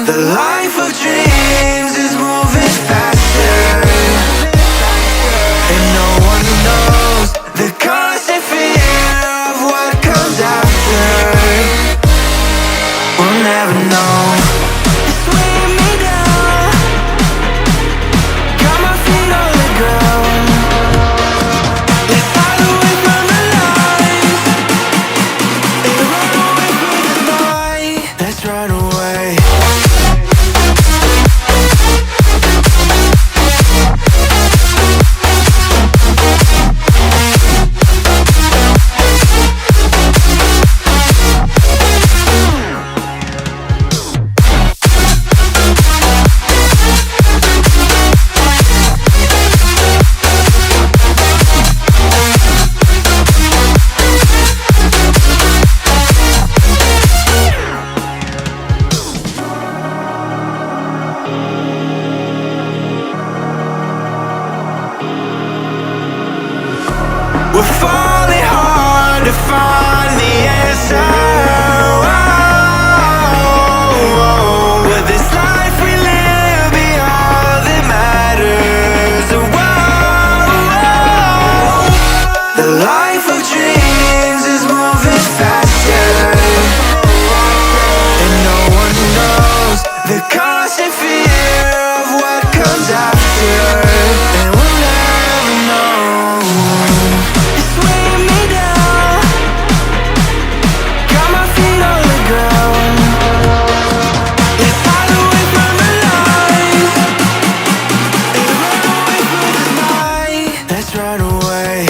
The life of dreams is moving faster, and no one knows the constant fear of what comes after. We'll never know. It's weighing me down, got my feet on the ground. Let's hide away from the lies and run away from the night. Let's run away. We're falling hard to find the answer. Will this life we live be all that matters? The life of dreams is moving faster, and no one knows the constant fear of what comes after. And we'll never know. It's weighing me down, got my feet on the ground. Let's hide away from the lies and run away from the night. Let's run away.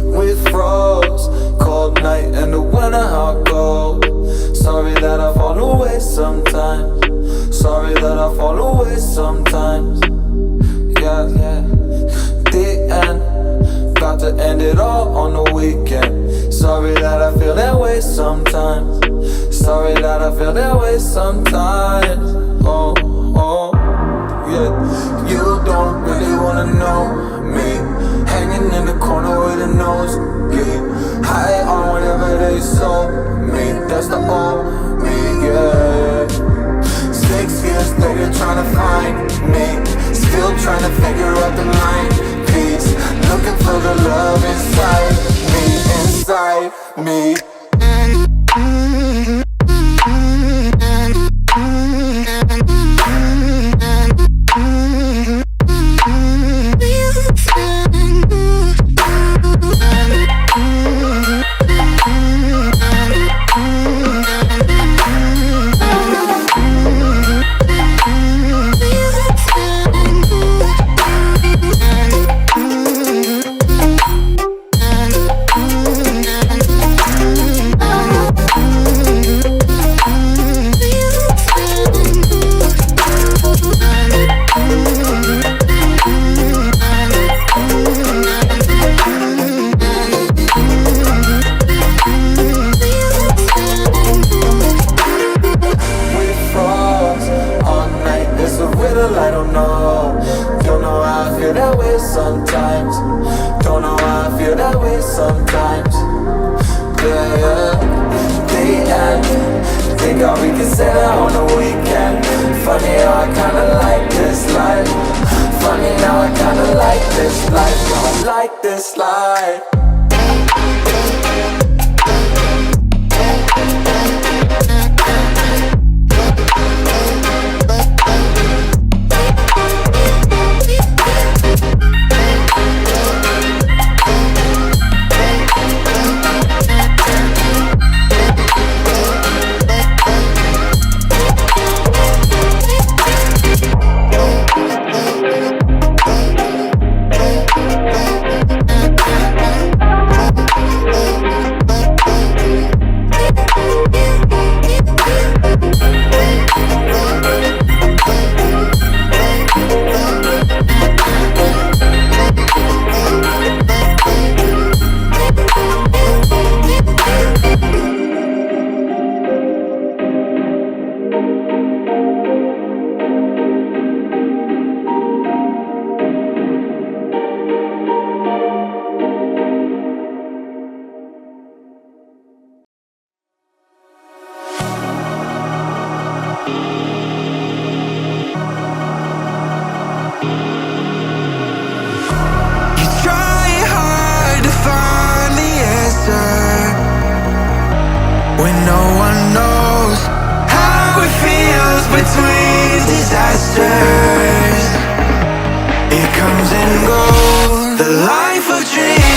We froze, cold night in the winter, how cold. Sorry that I fall away sometimes. Sorry that I fall away sometimes. Yeah, yeah. The end, got to end it all on the weekend. Sorry that I feel that way sometimes. Sorry that I feel that way sometimes. Oh, oh, yeah. You don't really wanna know me, hanging in the corner with a nosebleed, high on whatever they sold me. That's the old me, yeah. 6 years later trying to find me, still trying to figure out the line piece, looking for the love inside me, inside me. I don't know how I feel that way sometimes. Don't know how I feel that way sometimes. Yeah, yeah. The end, think how we can say that on the weekend. Funny how I kinda like this life. Funny how I kinda like this life. I like this life. You try hard to find the answer when no one knows how it feels between disasters. It comes and goes, the life of dreams.